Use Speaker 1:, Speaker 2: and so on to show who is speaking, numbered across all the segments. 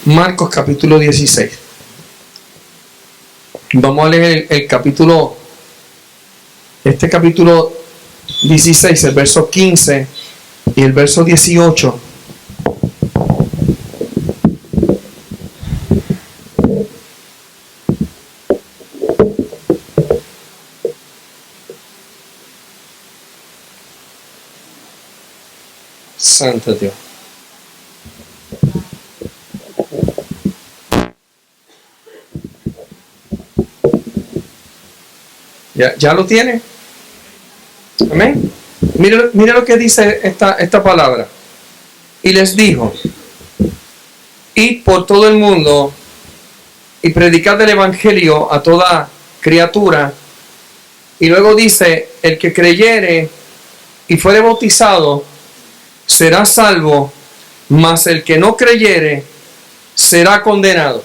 Speaker 1: Marcos capítulo 16. Vamos a leer el capítulo, este capítulo 16, el verso 15 y el verso 18. Santo Dios. ¿Ya lo tiene? Amén. Mire lo que dice esta palabra. Y les dijo: id por todo el mundo y predicad el evangelio a toda criatura. Y luego dice: el que creyere y fuere bautizado será salvo, mas el que no creyere será condenado.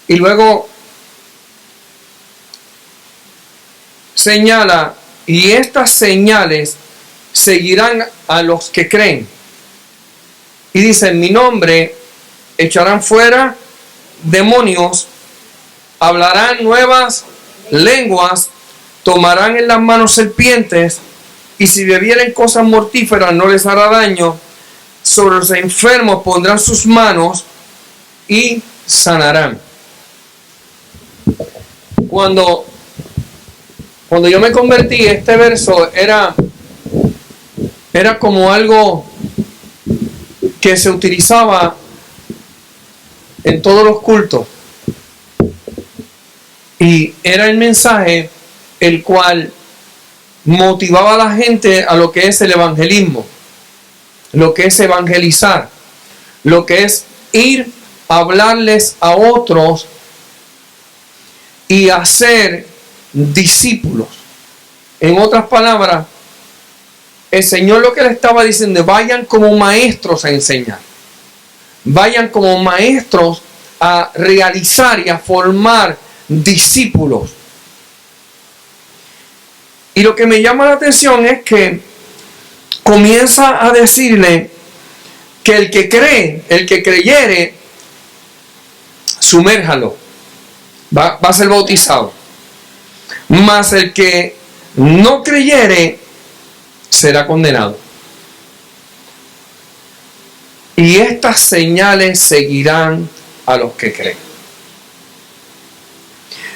Speaker 1: Y luego señala: y estas señales seguirán a los que creen. Y dice: en mi nombre echarán fuera demonios, hablarán nuevas lenguas, tomarán en las manos serpientes, y si bebieren cosas mortíferas no les hará daño. Sobre los enfermos pondrán sus manos y sanarán. Cuando yo me convertí, este verso era como algo que se utilizaba en todos los cultos. Y era el mensaje el cual motivaba a la gente a lo que es el evangelismo, lo que es evangelizar, lo que es ir a hablarles a otros y hacer discípulos. En otras palabras, el Señor lo que le estaba diciendo: vayan como maestros a enseñar, vayan como maestros a realizar y a formar discípulos. Y lo que me llama la atención es que comienza a decirle que el que cree, el que creyere, sumérjalo, va a ser bautizado. Mas el que no creyere será condenado. Y estas señales seguirán a los que creen.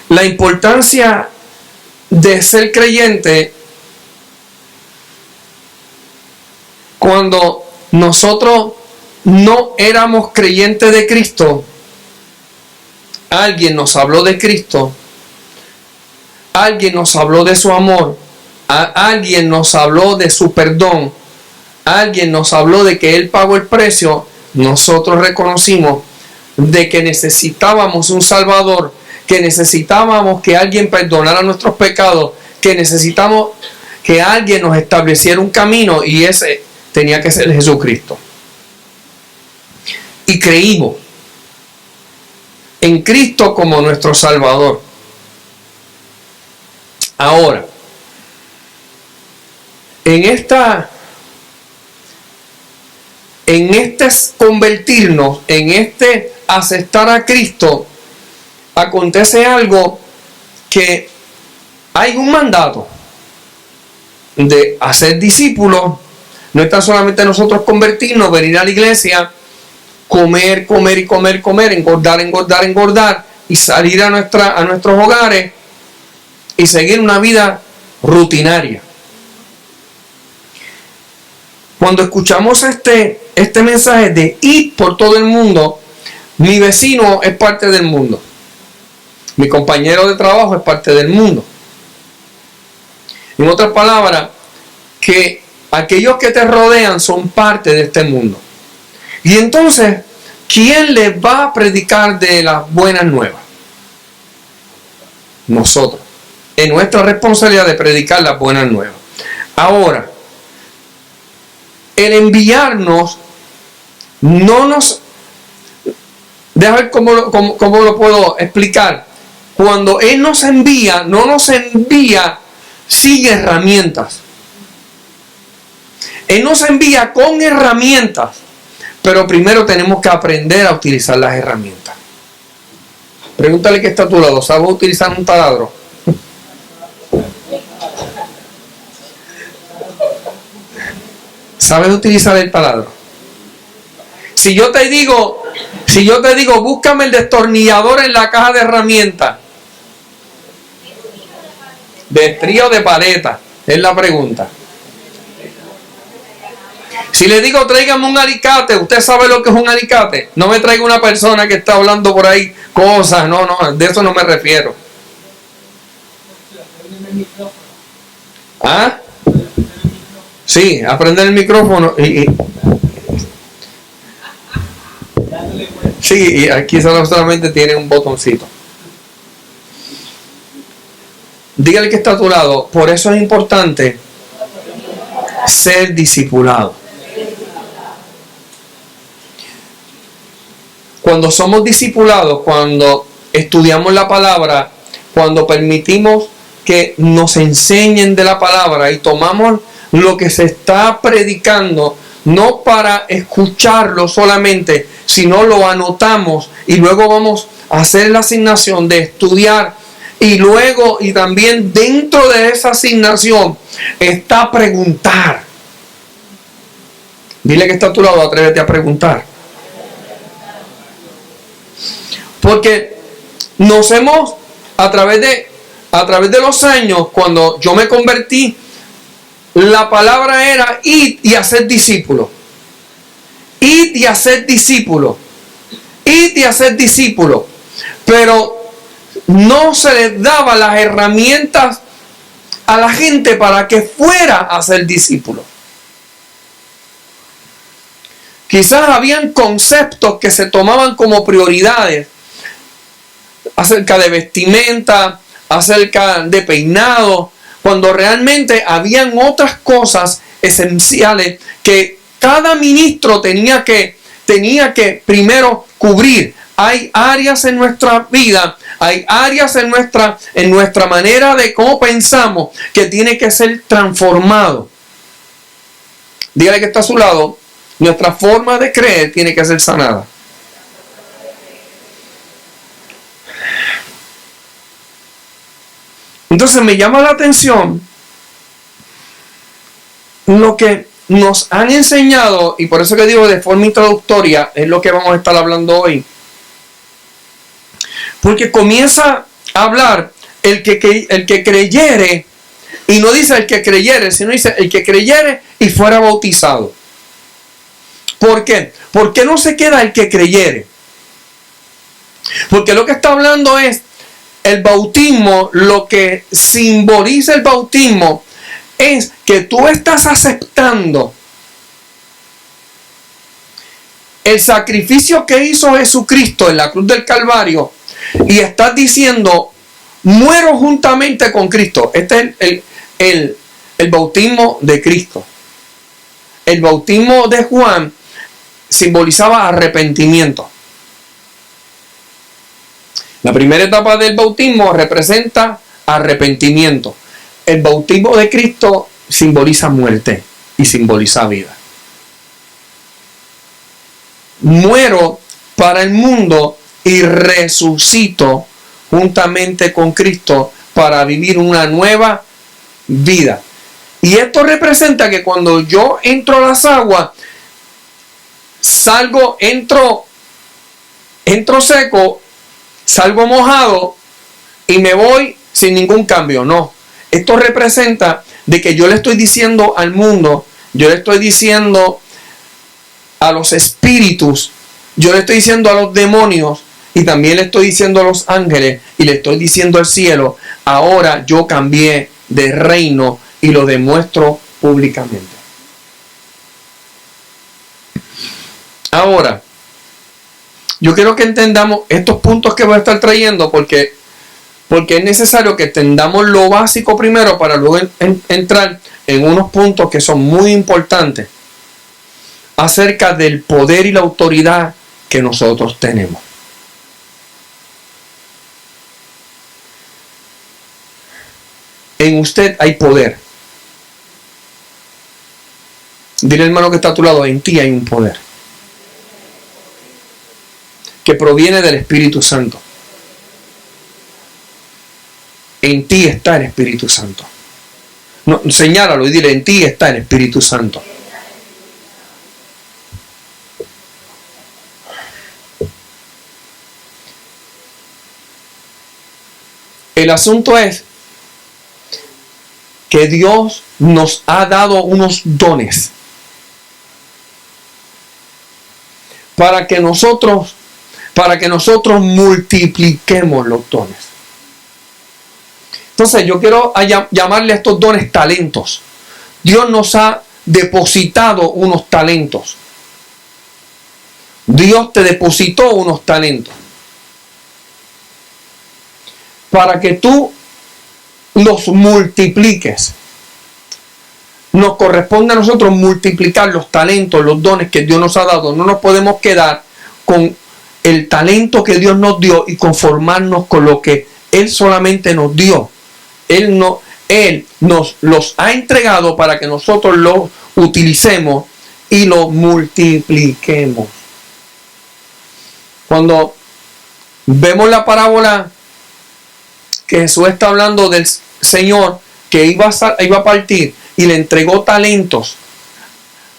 Speaker 1: La importancia de ser creyente, cuando nosotros no éramos creyentes de Cristo, alguien nos habló de Cristo, alguien nos habló de su amor, alguien nos habló de su perdón, alguien nos habló de que Él pagó el precio. Nosotros reconocimos de que necesitábamos un Salvador, que necesitábamos que alguien perdonara nuestros pecados, que necesitamos que alguien nos estableciera un camino, y ese tenía que ser Jesucristo. Y creímos en Cristo como nuestro Salvador. Ahora, en este convertirnos, en este aceptar a Cristo, acontece algo, que hay un mandato de hacer discípulos. No está solamente nosotros convertirnos, venir a la iglesia, comer, engordar, y salir a nuestros hogares y seguir una vida rutinaria. Cuando escuchamos este mensaje de ir por todo el mundo, mi vecino es parte del mundo, mi compañero de trabajo es parte del mundo. En otras palabras, que aquellos que te rodean son parte de este mundo. Y entonces, ¿quién les va a predicar de las buenas nuevas? Nosotros. Es nuestra responsabilidad de predicar las buenas nuevas. Ahora, el enviarnos no nos... Déjame ver cómo lo puedo explicar. Cuando Él nos envía, no nos envía sin herramientas. Él nos envía con herramientas Pero primero tenemos que aprender a utilizar las herramientas. Pregúntale que está a tu lado, ¿sabes utilizar un taladro? ¿Sabes utilizar el taladro? Si yo te digo, búscame el destornillador en la caja de herramientas, ¿de estría o de paleta? Es la pregunta. Si le digo tráigame un alicate, ¿usted sabe lo que es un alicate? No me traiga una persona que está hablando por ahí cosas, no, de eso no me refiero. ¿Ah? Sí, aprender el micrófono sí, y aquí solamente tiene un botoncito. Dígale que está a tu lado, por eso es importante ser discipulado. Cuando somos discipulados, cuando estudiamos la palabra, cuando permitimos que nos enseñen de la palabra y tomamos lo que se está predicando, no para escucharlo solamente, sino lo anotamos y luego vamos a hacer la asignación de estudiar, y luego y también dentro de esa asignación está preguntar. Dile que está a tu lado, atrévete a preguntar. Porque nos hemos, a través de los años, cuando yo me convertí, la palabra era id y hacer discípulos. Id y hacer discípulos. Id y hacer discípulos. Pero no se les daba las herramientas a la gente para que fuera a ser discípulos. Quizás habían conceptos que se tomaban como prioridades acerca de vestimenta, acerca de peinado, cuando realmente habían otras cosas esenciales que cada ministro tenía que primero cubrir. Hay áreas en nuestra vida, hay áreas en nuestra manera de cómo pensamos que tiene que ser transformado. Dígale que está a su lado, nuestra forma de creer tiene que ser sanada. Entonces me llama la atención lo que nos han enseñado, y por eso que digo de forma introductoria, es lo que vamos a estar hablando hoy. Porque comienza a hablar el que creyere, y no dice el que creyere, sino dice el que creyere y fuera bautizado. ¿Por qué? ¿Por qué no se queda el que creyere? Porque lo que está hablando es el bautismo. Lo que simboliza el bautismo es que tú estás aceptando el sacrificio que hizo Jesucristo en la cruz del Calvario y estás diciendo, muero juntamente con Cristo. Este es el bautismo de Cristo. El bautismo de Juan simbolizaba arrepentimiento. La primera etapa del bautismo representa arrepentimiento. El bautismo de Cristo simboliza muerte y simboliza vida. Muero para el mundo y resucito juntamente con Cristo para vivir una nueva vida. Y esto representa que cuando yo entro a las aguas, entro seco, salgo mojado y me voy sin ningún cambio. No, esto representa de que yo le estoy diciendo al mundo, yo le estoy diciendo a los espíritus, yo le estoy diciendo a los demonios y también le estoy diciendo a los ángeles y le estoy diciendo al cielo, ahora yo cambié de reino y lo demuestro públicamente. Ahora, yo quiero que entendamos estos puntos que voy a estar trayendo porque es necesario que entendamos lo básico primero para luego entrar en unos puntos que son muy importantes acerca del poder y la autoridad que nosotros tenemos. En usted hay poder. Dile, hermano, que está a tu lado, en ti hay un poder. que proviene del Espíritu Santo. En ti está el Espíritu Santo. No, señálalo y dile, en ti está el Espíritu Santo. El asunto es que Dios nos ha dado unos dones para que nosotros multipliquemos los dones. Entonces yo quiero llamarle a estos dones talentos. Dios nos ha depositado unos talentos. Dios te depositó unos talentos para que tú los multipliques. Nos corresponde a nosotros multiplicar los talentos, los dones que Dios nos ha dado. No nos podemos quedar con el talento que Dios nos dio y conformarnos con lo que Él solamente nos dio. Él nos los ha entregado para que nosotros los utilicemos y los multipliquemos. Cuando vemos la parábola que Jesús está hablando del Señor que iba a partir y le entregó talentos.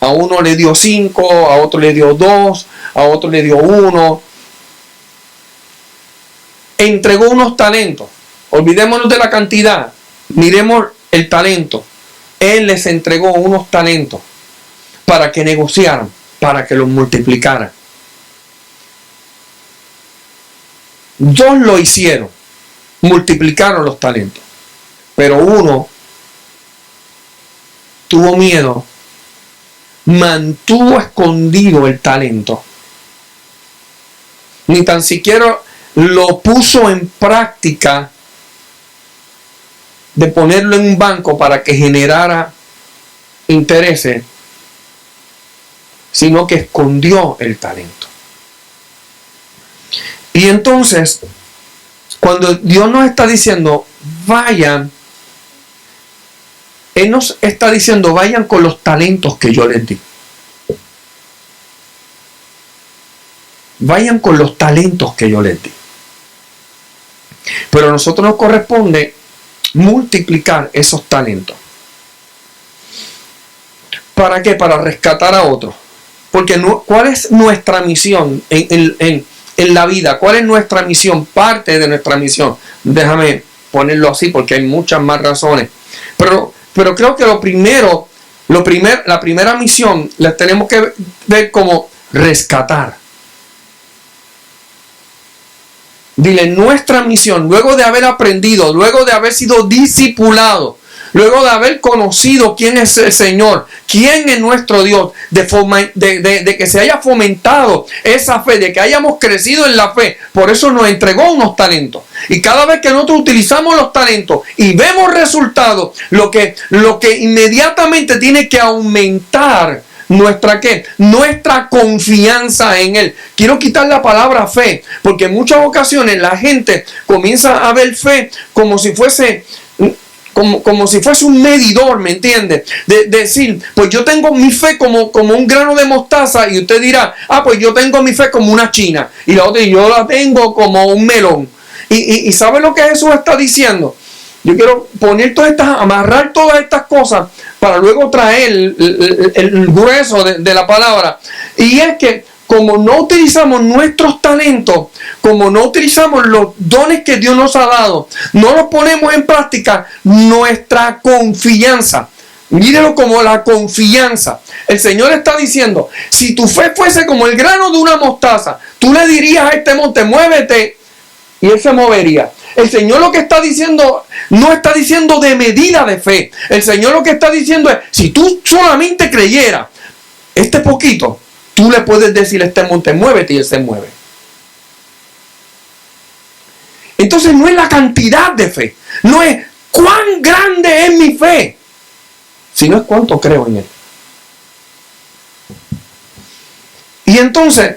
Speaker 1: A uno le dio 5, a otro le dio 2, a otro le dio 1. Entregó unos talentos. Olvidémonos de la cantidad. Miremos el talento. Él les entregó unos talentos para que negociaran, para que los multiplicaran. Dos lo hicieron. Multiplicaron los talentos. Pero uno tuvo miedo, mantuvo escondido el talento. Ni tan siquiera lo puso en práctica de ponerlo en un banco para que generara intereses, sino que escondió el talento. Y entonces, cuando Dios nos está diciendo, vayan, Él nos está diciendo, vayan con los talentos que yo les di. Vayan con los talentos que yo les di. Pero a nosotros nos corresponde multiplicar esos talentos. ¿Para qué? Para rescatar a otros. Porque ¿cuál es nuestra misión en la vida? ¿Cuál es nuestra misión? Parte de nuestra misión. Déjame ponerlo así porque hay muchas más razones. Pero creo que la primera misión la tenemos que ver como rescatar. Dile, nuestra misión, luego de haber aprendido, luego de haber sido discipulado, luego de haber conocido quién es el Señor, quién es nuestro Dios, de que se haya fomentado esa fe, de que hayamos crecido en la fe, por eso nos entregó unos talentos. Y cada vez que nosotros utilizamos los talentos y vemos resultados, lo que inmediatamente tiene que aumentar nuestra confianza en Él. Quiero quitar la palabra fe, porque en muchas ocasiones la gente comienza a ver fe como si fuese un medidor, ¿me entiende? De decir, pues yo tengo mi fe como un grano de mostaza, y usted dirá, pues yo tengo mi fe como una china, y la otra, yo la tengo como un melón. Y ¿sabe lo que Jesús está diciendo? Yo quiero amarrar todas estas cosas para luego traer el grueso de la palabra. Y es que como no utilizamos nuestros talentos, como no utilizamos los dones que Dios nos ha dado, no los ponemos en práctica, nuestra confianza. Mírelo como la confianza. El Señor está diciendo, si tu fe fuese como el grano de una mostaza, tú le dirías a este monte, muévete, y él se movería. El Señor lo que está diciendo, no está diciendo de medida de fe. El Señor lo que está diciendo es, si tú solamente creyeras este poquito, tú le puedes decir a este monte, muévete, y él se mueve. Entonces no es la cantidad de fe, no es cuán grande es mi fe, sino es cuánto creo en Él. Y entonces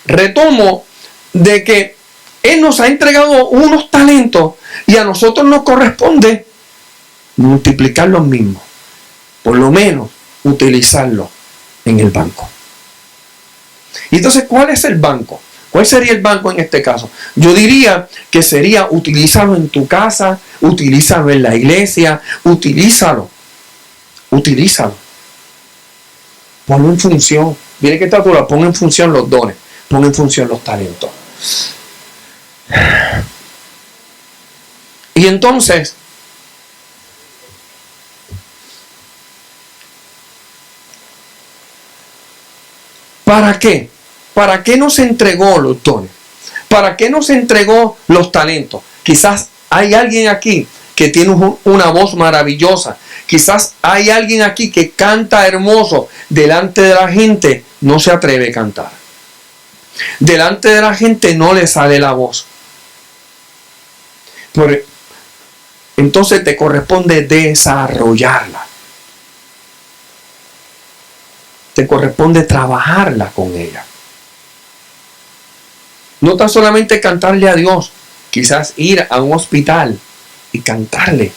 Speaker 1: retomo de que Él nos ha entregado unos talentos y a nosotros nos corresponde multiplicar los mismos. Por lo menos utilizarlos en el banco. Y entonces, ¿cuál es el banco? ¿Cuál sería el banco en este caso? Yo diría que sería utilízalo en tu casa, utilízalo en la iglesia, utilízalo. Ponlo en función. Viene que está dura, pon en función los dones, pon en función los talentos. Y entonces, ¿para qué? ¿Para qué nos entregó los dones? ¿Para qué nos entregó los talentos? Quizás hay alguien aquí que tiene una voz maravillosa. Quizás hay alguien aquí que canta hermoso. Delante de la gente no se atreve a cantar. Delante de la gente no le sale la voz. Entonces te corresponde desarrollarla. Te corresponde trabajarla con ella. No tan solamente cantarle a Dios, quizás ir a un hospital y cantarle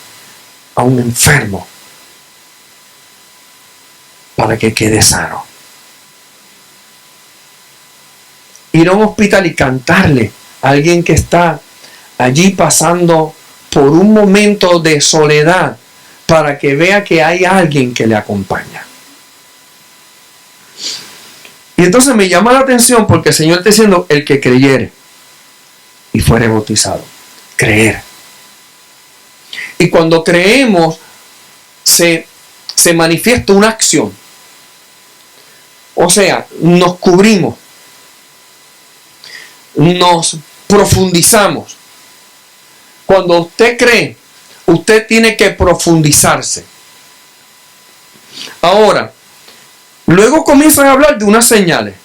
Speaker 1: a un enfermo para que quede sano. Ir a un hospital y cantarle a alguien que está allí pasando por un momento de soledad para que vea que hay alguien que le acompaña. Y entonces me llama la atención porque el Señor está diciendo: el que creyere y fuere bautizado. Creer. Y cuando creemos se manifiesta una acción. O sea, nos cubrimos, nos profundizamos. Cuando usted cree, usted tiene que profundizarse. Ahora, luego comienzan a hablar de unas señales.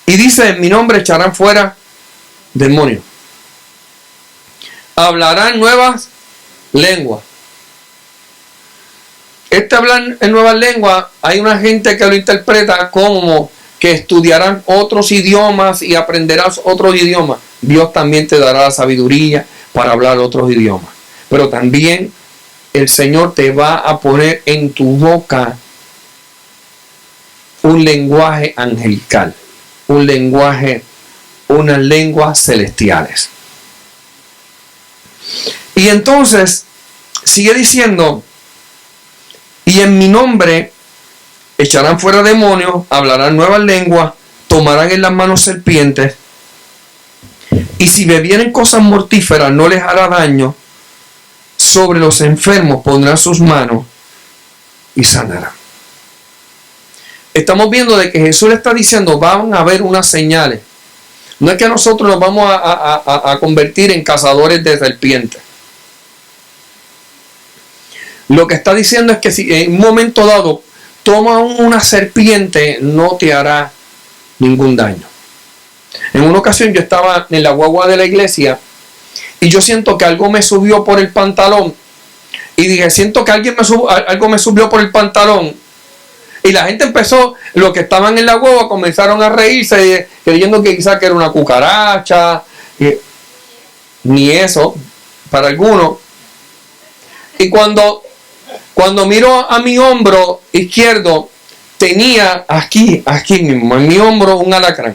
Speaker 1: Y dice: en mi nombre echarán fuera demonios. Hablarán nuevas lenguas. Hablar en nuevas lenguas, hay una gente que lo interpreta como que estudiarán otros idiomas y aprenderás otros idiomas. Dios también te dará la sabiduría para hablar otros idiomas. Pero también el Señor te va a poner en tu boca un lenguaje angelical, unas lenguas celestiales. Y entonces sigue diciendo: y en mi nombre echarán fuera demonios, hablarán nuevas lenguas, tomarán en las manos serpientes, y si bebieren cosas mortíferas no les hará daño, sobre los enfermos pondrán sus manos y sanarán. Estamos viendo de que Jesús le está diciendo: van a haber unas señales. No es que nosotros nos vamos a convertir en cazadores de serpientes. Lo que está diciendo es que si en un momento dado toma una serpiente, no te hará ningún daño. En una ocasión yo estaba en la guagua de la iglesia y yo siento que algo me subió por el pantalón. Y dije: siento que algo me subió por el pantalón. Y la gente empezó, los que estaban en la guagua comenzaron a reírse, creyendo que quizás que era una cucaracha. Ni eso, para algunos. Y cuando miro a mi hombro izquierdo, tenía aquí mismo, en mi hombro, un alacrán.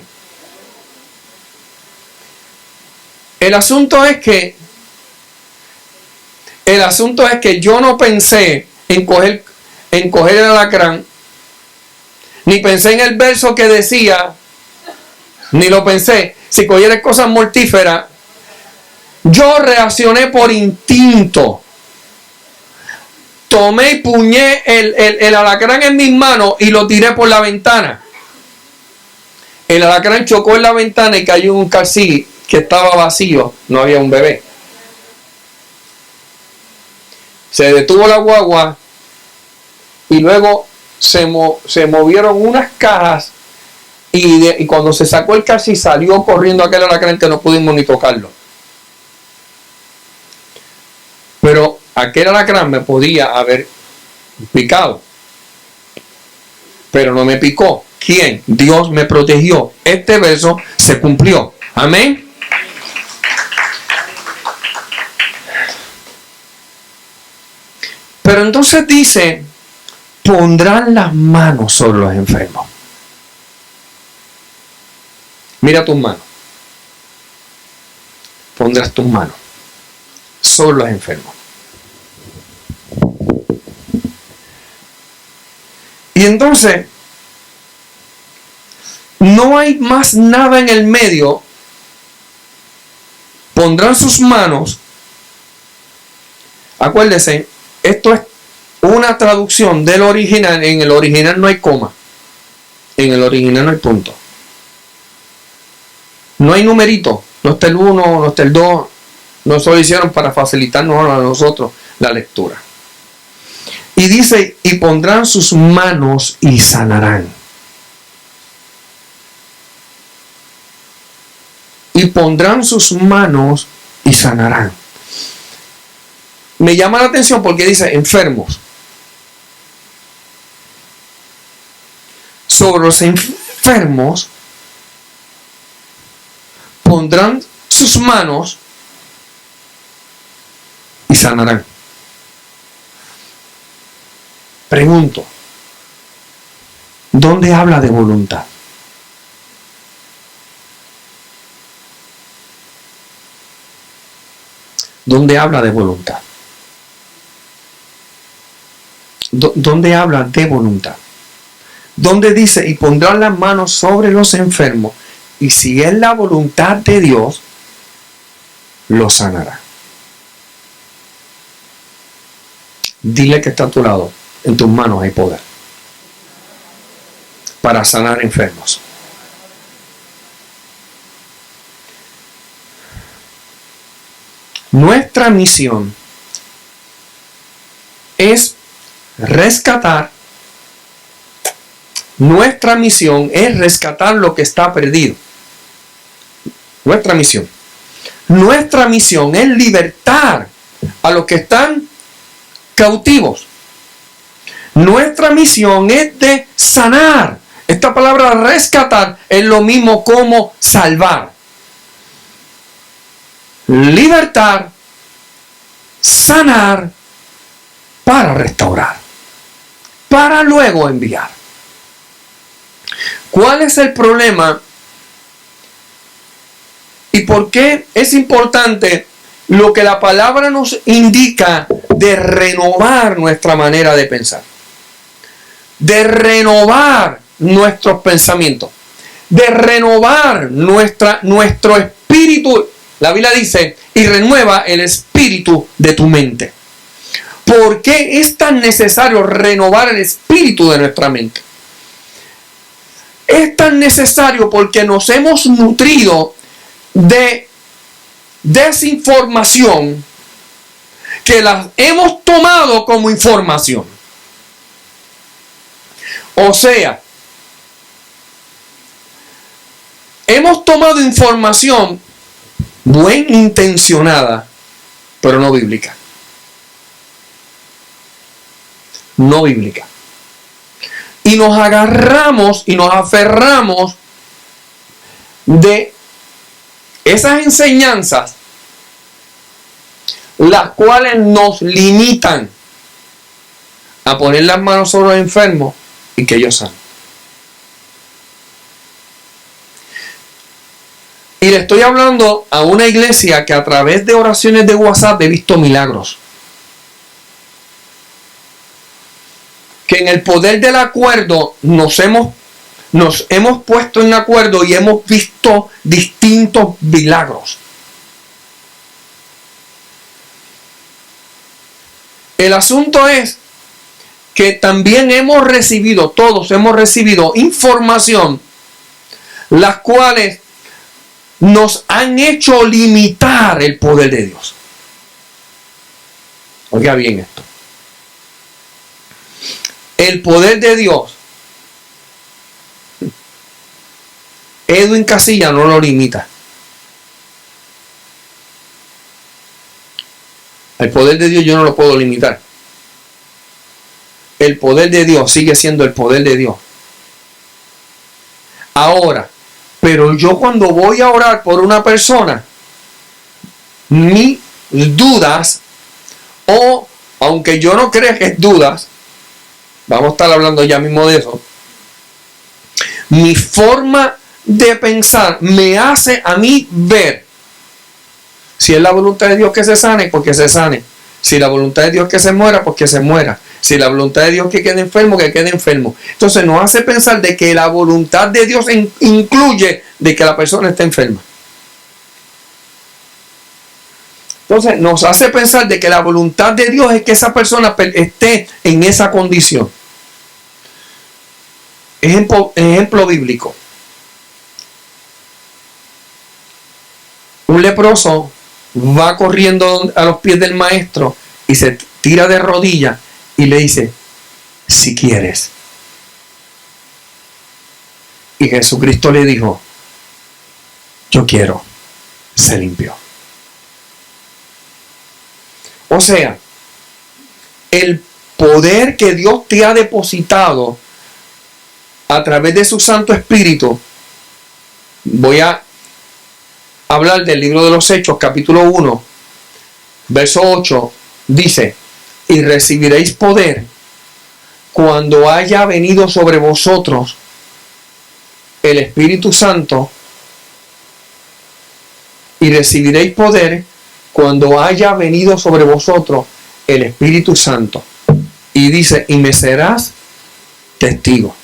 Speaker 1: El asunto es que yo no pensé en coger el alacrán, ni pensé en el verso que decía, ni lo pensé. Si cogiera cosas mortíferas, yo reaccioné por instinto. Tomé y puñé el alacrán en mis manos y lo tiré por la ventana. El alacrán chocó en la ventana y cayó en un calcí que estaba vacío. No había un bebé. Se detuvo la guagua y luego se movieron unas cajas y cuando se sacó el calcí salió corriendo aquel alacrán que no pudimos ni tocarlo. Pero aquel alacrán me podía haber picado, pero no me picó. ¿Quién? Dios me protegió. Este verso se cumplió. Amén. Pero entonces dice: pondrán las manos sobre los enfermos. Mira tus manos. Pondrás tus manos sobre los enfermos. Y entonces, no hay más nada en el medio. Pondrán sus manos. Acuérdense, esto es una traducción del original. En el original no hay coma. En el original no hay punto. No hay numerito. No está el 1, no está el 2. No se lo hicieron para facilitarnos a nosotros la lectura. Y dice, y pondrán sus manos y sanarán. Y pondrán sus manos y sanarán. Me llama la atención porque dice enfermos. Sobre los enfermos pondrán sus manos y sanarán. Pregunto, ¿dónde habla de voluntad? ¿Dónde habla de voluntad? ¿Dónde habla de voluntad? ¿Dónde dice, y pondrán las manos sobre los enfermos, y si es la voluntad de Dios, los sanará? Dile que está a tu lado. En tus manos hay poder para sanar enfermos. Nuestra misión es rescatar. Nuestra misión es rescatar lo que está perdido. Nuestra misión. Nuestra misión es libertar a los que están cautivos. Nuestra misión es de sanar. Esta palabra rescatar es lo mismo como salvar. Libertar, sanar, para restaurar, para luego enviar. ¿Cuál es el problema? ¿Y por qué es importante lo que la palabra nos indica de renovar nuestra manera de pensar? De renovar nuestros pensamientos, de renovar nuestro espíritu. La Biblia dice, y renueva el espíritu de tu mente. ¿Por qué es tan necesario renovar el espíritu de nuestra mente? Es tan necesario porque nos hemos nutrido de desinformación que la hemos tomado como información. O sea, hemos tomado información buen intencionada, pero no bíblica. No bíblica. Y nos agarramos y nos aferramos de esas enseñanzas, las cuales nos limitan a poner las manos sobre los enfermos y que ellos sanen. Y le estoy hablando a una iglesia que a través de oraciones de WhatsApp he visto milagros. Que en el poder del acuerdo nos hemos puesto en acuerdo y hemos visto distintos milagros. El asunto es que también todos hemos recibido información, las cuales nos han hecho limitar el poder de Dios. Oiga bien esto. El poder de Dios, Edwin Casilla no lo limita. El poder de Dios yo no lo puedo limitar. El poder de Dios sigue siendo el poder de Dios. Ahora, pero yo cuando voy a orar por una persona, mis dudas, o aunque yo no crea que es dudas, vamos a estar hablando ya mismo de eso, mi forma de pensar me hace a mí ver si es la voluntad de Dios que se sane, porque se sane. Si la voluntad de Dios que se muera, pues que se muera. Si la voluntad de Dios que quede enfermo, que quede enfermo. Entonces nos hace pensar de que la voluntad de Dios incluye de que la persona esté enferma. Entonces nos hace pensar de que la voluntad de Dios es que esa persona esté en esa condición. Ejemplo bíblico. Un leproso va corriendo a los pies del maestro y se tira de rodillas y le dice, si quieres. Y Jesucristo le dijo, yo quiero, se limpió. O sea, el poder que Dios te ha depositado a través de su Santo Espíritu. Voy a hablar del libro de los Hechos, capítulo 1, verso 8, dice, y recibiréis poder cuando haya venido sobre vosotros el Espíritu Santo, y recibiréis poder cuando haya venido sobre vosotros el Espíritu Santo. Y dice, y me serás testigo.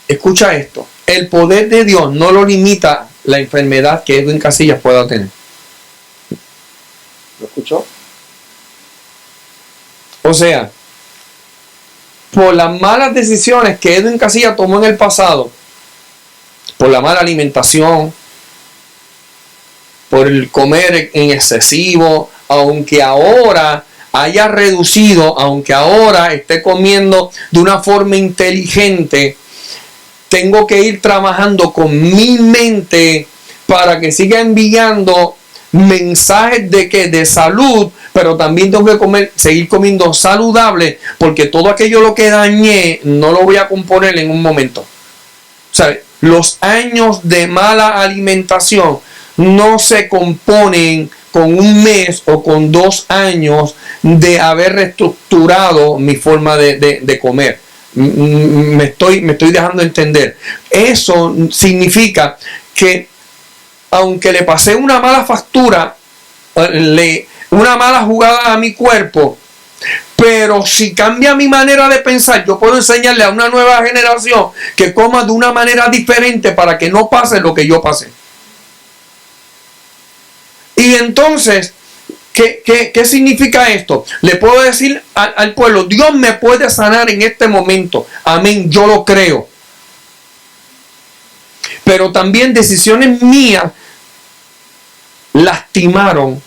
Speaker 1: Escucha esto. El poder de Dios no lo limita la enfermedad que Edwin Casillas pueda tener. ¿Lo escuchó? O sea, por las malas decisiones que Edwin Casillas tomó en el pasado, por la mala alimentación, por el comer en excesivo, aunque ahora haya reducido, aunque ahora esté comiendo de una forma inteligente, tengo que ir trabajando con mi mente para que siga enviando mensajes de que de salud, pero también tengo que seguir comiendo saludable, porque todo aquello lo que dañé no lo voy a componer en un momento. O sea, los años de mala alimentación no se componen con un mes o con 2 años de haber reestructurado mi forma de comer. Me estoy dejando entender. Eso significa que aunque le pasé una mala factura, una mala jugada a mi cuerpo, pero si cambia mi manera de pensar, yo puedo enseñarle a una nueva generación que coma de una manera diferente para que no pase lo que yo pasé. Y entonces, ¿qué significa esto? Le puedo decir al pueblo, Dios me puede sanar en este momento. Amén, yo lo creo. Pero también decisiones mías lastimaron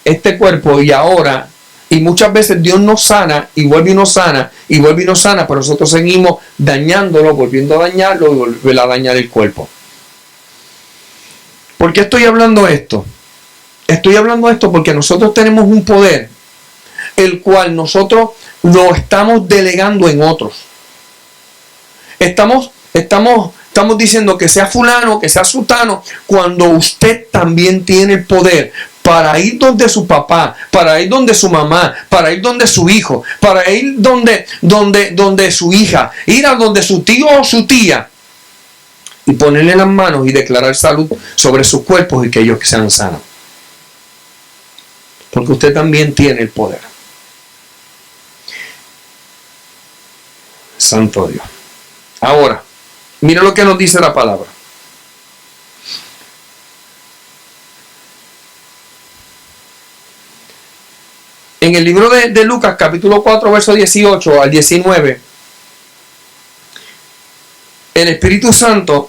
Speaker 1: este cuerpo y muchas veces Dios nos sana y vuelve y nos sana y vuelve y nos sana, pero nosotros seguimos dañándolo, volviendo a dañarlo y volver a dañar el cuerpo. ¿Por qué estoy hablando esto? Estoy hablando esto porque nosotros tenemos un poder, el cual nosotros lo estamos delegando en otros. Estamos diciendo que sea fulano, que sea sutano, cuando usted también tiene el poder para ir donde su papá, para ir donde su mamá, para ir donde su hijo, para ir donde su hija, ir a donde su tío o su tía y ponerle las manos y declarar salud sobre sus cuerpos y que ellos sean sanos. Porque usted también tiene el poder. Santo Dios. Ahora, mira lo que nos dice la palabra. En el libro de Lucas, capítulo 4, verso 18 al 19, el Espíritu Santo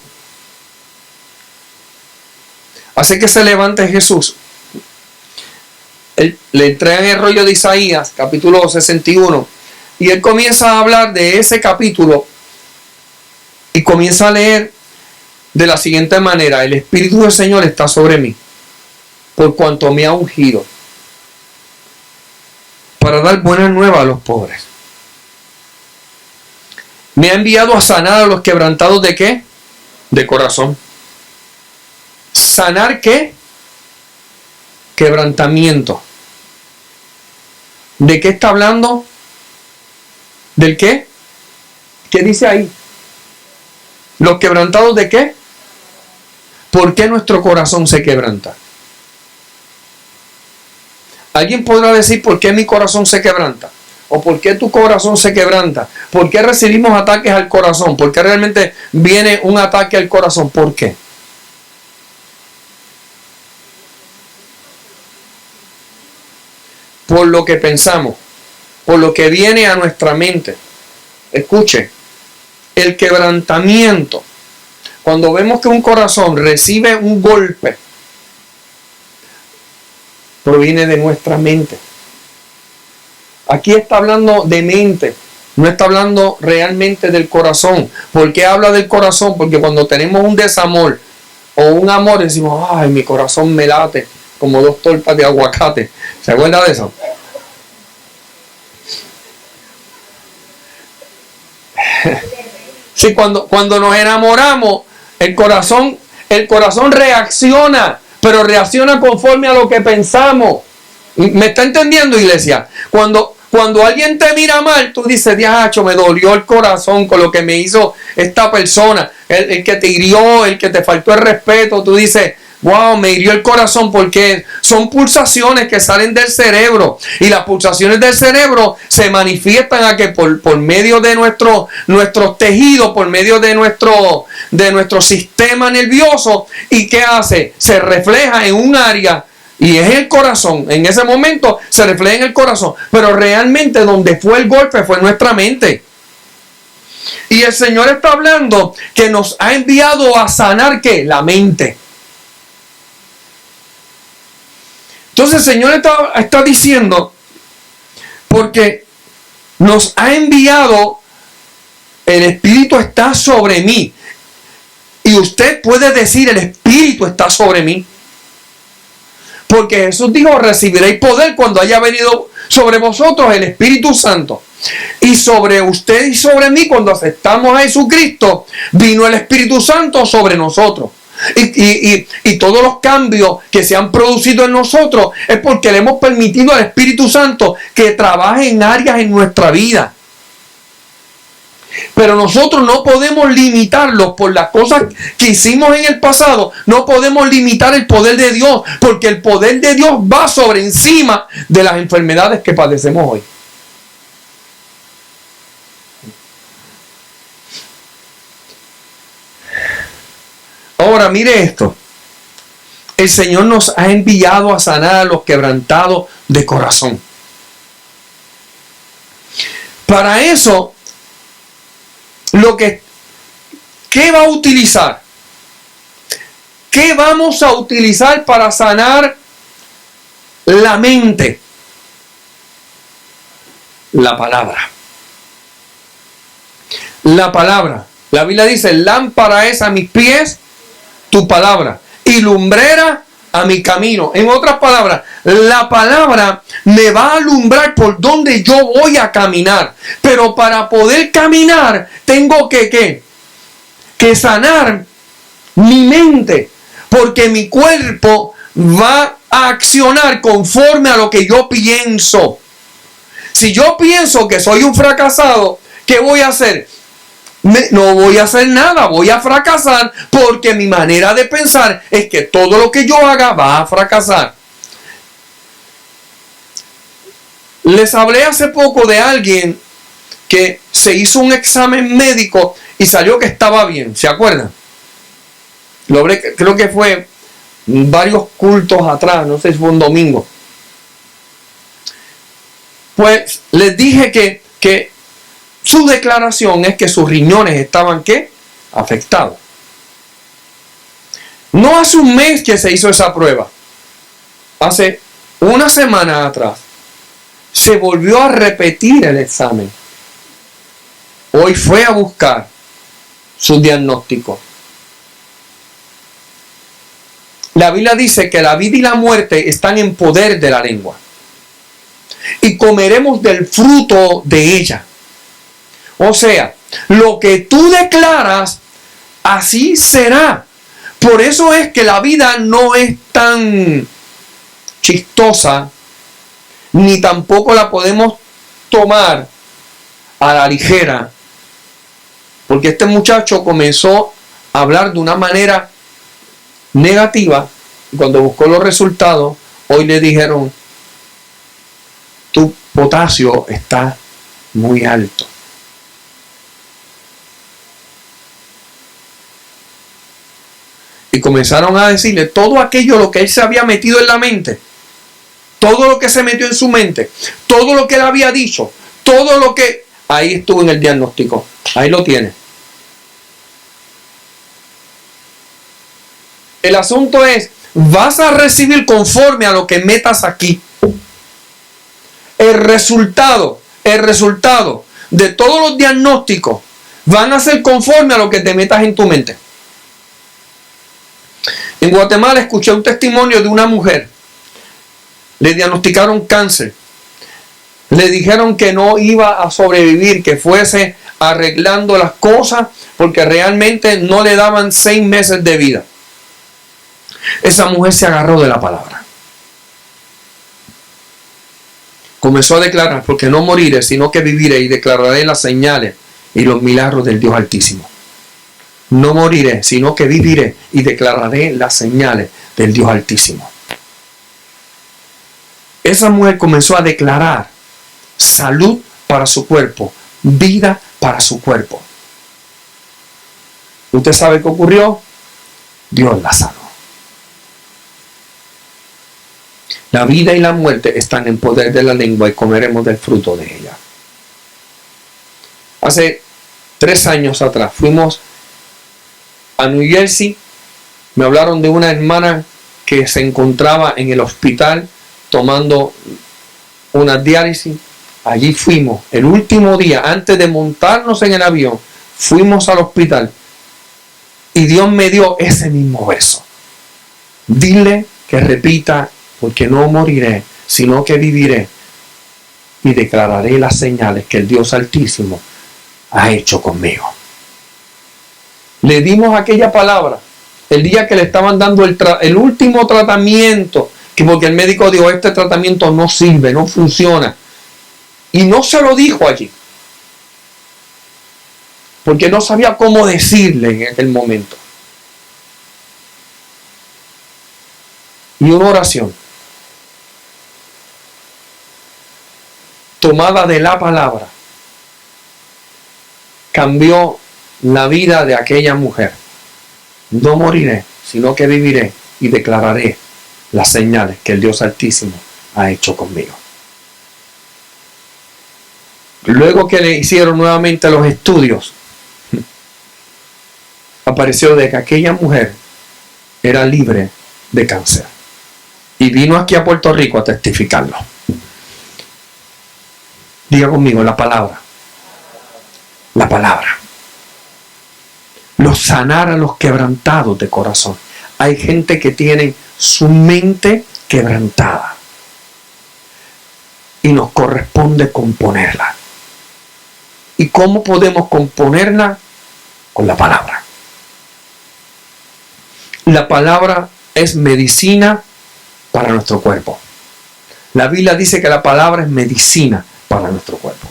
Speaker 1: hace que se levante Jesús. Le entregan el rollo de Isaías, capítulo 61, y él comienza a hablar de ese capítulo y comienza a leer de la siguiente manera: el Espíritu del Señor está sobre mí, por cuanto me ha ungido para dar buenas nuevas a los pobres. Me ha enviado a sanar a los quebrantados ¿de qué? De corazón. ¿Sanar qué? Quebrantamiento. ¿De qué está hablando? ¿Del qué? ¿Qué dice ahí? ¿Los quebrantados de qué? ¿Por qué nuestro corazón se quebranta? ¿Alguien podrá decir por qué mi corazón se quebranta? ¿O por qué tu corazón se quebranta? ¿Por qué recibimos ataques al corazón? ¿Por qué realmente viene un ataque al corazón? ¿Por qué? Por lo que pensamos, por lo que viene a nuestra mente. Escuche, el quebrantamiento, cuando vemos que un corazón recibe un golpe, proviene de nuestra mente. Aquí está hablando de mente, no está hablando realmente del corazón. ¿Por qué habla del corazón? Porque cuando tenemos un desamor o un amor, decimos, ay, mi corazón me late como 2 tortas de aguacate. ¿Se acuerda de eso? Sí, cuando nos enamoramos, el corazón reacciona, pero reacciona conforme a lo que pensamos. ¿Me está entendiendo, iglesia? Cuando alguien te mira mal, tú dices, diacho, me dolió el corazón con lo que me hizo esta persona, el que te hirió, el que te faltó el respeto. Tú dices, wow, me hirió el corazón, porque son pulsaciones que salen del cerebro, y las pulsaciones del cerebro se manifiestan a que por medio de nuestros tejidos, por medio de nuestro sistema nervioso. ¿Y qué hace? Se refleja en un área, y es el corazón. En ese momento se refleja en el corazón, pero realmente donde fue el golpe fue nuestra mente. Y el Señor está hablando que nos ha enviado a sanar, ¿qué? La mente. Entonces el Señor está diciendo, porque nos ha enviado, el Espíritu está sobre mí. Y usted puede decir, el Espíritu está sobre mí. Porque Jesús dijo, recibiréis poder cuando haya venido sobre vosotros el Espíritu Santo. Y sobre usted y sobre mí, cuando aceptamos a Jesucristo, vino el Espíritu Santo sobre nosotros. Y todos los cambios que se han producido en nosotros es porque le hemos permitido al Espíritu Santo que trabaje en áreas en nuestra vida. Pero nosotros no podemos limitarlos por las cosas que hicimos en el pasado. No podemos limitar el poder de Dios, porque el poder de Dios va sobre encima de las enfermedades que padecemos hoy. Ahora mire esto. El Señor nos ha enviado a sanar a los quebrantados de corazón. Para eso, ¿qué va a utilizar? ¿Qué vamos a utilizar para sanar la mente? La palabra. La palabra. La Biblia dice, lámpara es a mis pies tu palabra y lumbrera a mi camino. En otras palabras, la palabra me va a alumbrar por donde yo voy a caminar. Pero para poder caminar, tengo que sanar mi mente, porque mi cuerpo va a accionar conforme a lo que yo pienso. Si yo pienso que soy un fracasado, ¿qué voy a hacer? No voy a hacer nada, voy a fracasar, porque mi manera de pensar es que todo lo que yo haga va a fracasar. Les hablé hace poco de alguien que se hizo un examen médico y salió que estaba bien, ¿se acuerdan? Creo que fue varios cultos atrás, no sé si fue un domingo. Pues les dije que su declaración es que sus riñones estaban, ¿qué? Afectados. No hace un mes que se hizo esa prueba. Hace una semana atrás se volvió a repetir el examen. Hoy fue a buscar su diagnóstico. La Biblia dice que la vida y la muerte están en poder de la lengua. Y comeremos del fruto de ella. O sea, lo que tú declaras, así será. Por eso es que la vida no es tan chistosa, ni tampoco la podemos tomar a la ligera, Porque este muchacho comenzó a hablar de una manera negativa. Y cuando buscó los resultados, hoy le dijeron: tu potasio está muy alto. Y comenzaron a decirle todo aquello lo que él se había metido en la mente, todo lo que se metió en su mente, todo lo que él había dicho, todo lo que... Ahí estuvo en el diagnóstico, ahí lo tiene. El asunto es, vas a recibir conforme a lo que metas aquí. El resultado de todos los diagnósticos van a ser conforme a lo que te metas en tu mente. En Guatemala escuché un testimonio de una mujer. Le diagnosticaron cáncer. Le dijeron que no iba a sobrevivir, que fuese arreglando las cosas, porque realmente no le daban 6 meses de vida. Esa mujer se agarró de la palabra. Comenzó a declarar: porque no moriré, sino que viviré y declararé las señales y los milagros del Dios Altísimo. No moriré, sino que viviré y declararé las señales del Dios Altísimo. Esa mujer comenzó a declarar salud para su cuerpo, vida para su cuerpo. ¿Usted sabe qué ocurrió? Dios la sanó. La vida y la muerte están en poder de la lengua y comeremos del fruto de ella. Hace 3 años atrás fuimos a New Jersey. Me hablaron de una hermana que se encontraba en el hospital tomando una diálisis. Allí fuimos, el último día, antes de montarnos en el avión, fuimos al hospital y Dios me dio ese mismo verso. Dile que repita: porque no moriré, sino que viviré y declararé las señales que el Dios Altísimo ha hecho conmigo. Le dimos aquella palabra el día que le estaban dando el último tratamiento, que porque el médico dijo: este tratamiento no sirve, no funciona. Y no se lo dijo allí, porque no sabía cómo decirle en aquel momento. Y una oración tomada de la palabra cambió la vida de aquella mujer. No moriré, sino que viviré y declararé las señales que el Dios Altísimo ha hecho conmigo. Luego que le hicieron nuevamente los estudios, apareció de que aquella mujer era libre de cáncer. Y vino aquí a Puerto Rico a testificarlo. Diga conmigo: la palabra. La palabra. Los sanar a los quebrantados de corazón. Hay gente que tiene su mente quebrantada y nos corresponde componerla. ¿Y cómo podemos componerla? Con la palabra. La palabra es medicina para nuestro cuerpo. La Biblia dice que la palabra es medicina para nuestro cuerpo.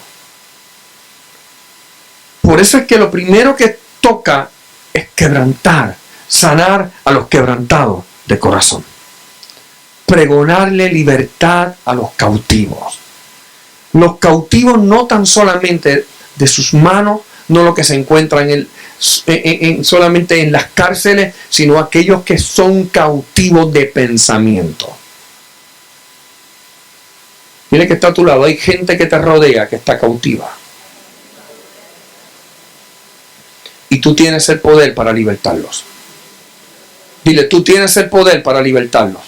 Speaker 1: Por eso es que lo primero que toca es quebrantar, sanar a los quebrantados de corazón. Pregonarle libertad a los cautivos. Los cautivos no tan solamente de sus manos, no los que se encuentran solamente en las cárceles, sino aquellos que son cautivos de pensamiento. Dile que está a tu lado: hay gente que te rodea que está cautiva. Y tú tienes el poder para libertarlos. Dile: tú tienes el poder para libertarlos.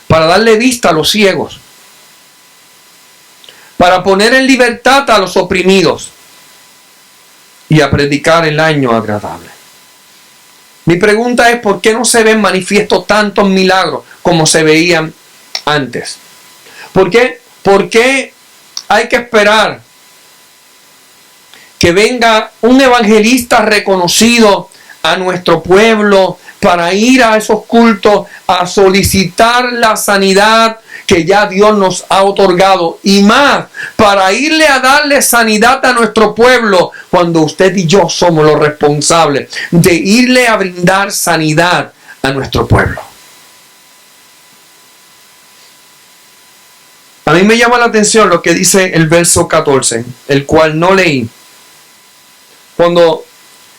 Speaker 1: Para darle vista a los ciegos, para poner en libertad a los oprimidos y a predicar el año agradable. Mi pregunta es: ¿por qué no se ven manifiestos tantos milagros como se veían antes? ¿Por qué hay que esperar que venga un evangelista reconocido a nuestro pueblo para ir a esos cultos a solicitar la sanidad que ya Dios nos ha otorgado y más para irle a darle sanidad a nuestro pueblo cuando usted y yo somos los responsables de irle a brindar sanidad a nuestro pueblo. A mí me llama la atención lo que dice el verso 14, el cual no leí, cuando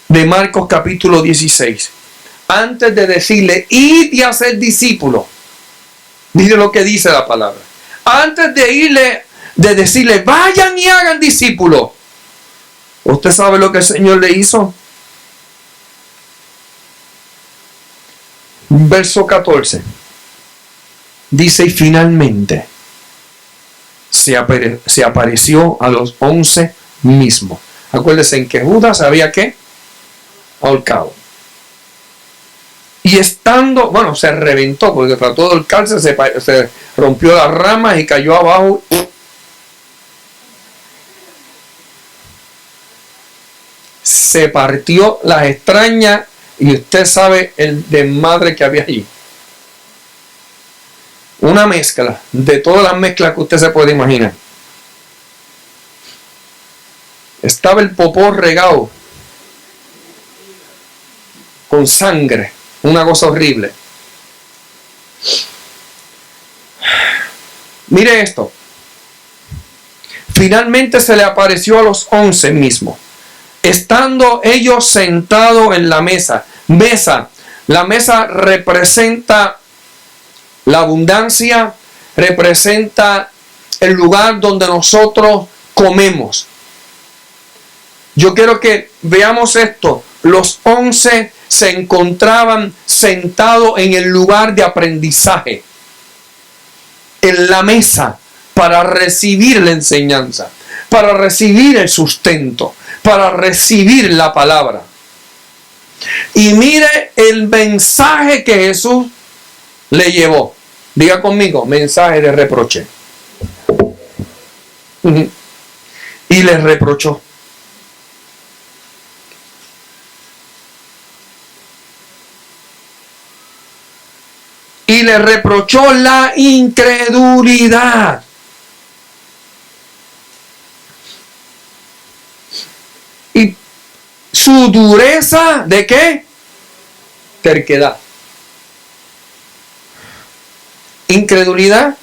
Speaker 1: de Marcos capítulo 16, antes de decirle, id y hacer discípulos, mire lo que dice la palabra, antes de decirle, vayan y hagan discípulos, ¿usted sabe lo que el Señor le hizo? Verso 14, dice, y finalmente se apareció a los 11 mismos. Acuérdense en que Judas había que ahorcado. Y estando, se reventó porque trató de ahorcarse, se rompió las ramas y cayó abajo. Se partió las extrañas y usted sabe el desmadre que había allí. Una mezcla de todas las mezclas que usted se puede imaginar. Estaba el popó regado con sangre, una cosa horrible. Mire esto. Finalmente se le apareció a los 11 mismos, estando ellos sentados en la mesa. La mesa representa la abundancia, representa el lugar donde nosotros comemos. Yo quiero que veamos esto. Los 11 se encontraban sentados en el lugar de aprendizaje, en la mesa, para recibir la enseñanza, para recibir el sustento, para recibir la palabra. Y mire el mensaje que Jesús le llevó. Diga conmigo, mensaje de reproche. Y les reprochó. Y le reprochó la incredulidad. Y su dureza, ¿de qué? Terquedad. Incredulidad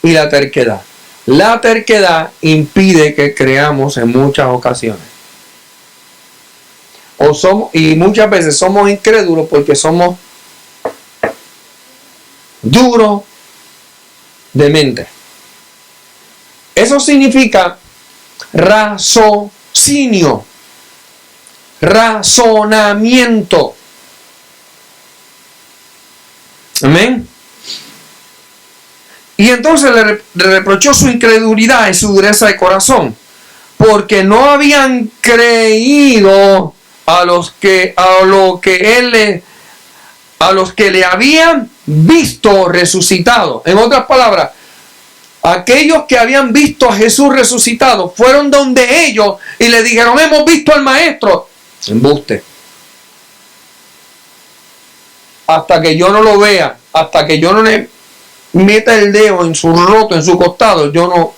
Speaker 1: y la terquedad. La terquedad impide que creamos en muchas ocasiones. Y muchas veces somos incrédulos porque somos duros de mente. Eso significa raciocinio, razonamiento. Amén. Y entonces le reprochó su incredulidad y su dureza de corazón, porque no habían creído a los que le habían visto resucitado. En otras palabras, aquellos que habían visto a Jesús resucitado fueron donde ellos y le dijeron, hemos visto al maestro. Embuste. Hasta que yo no lo vea, hasta que yo no le meta el dedo en su roto, en su costado, yo no.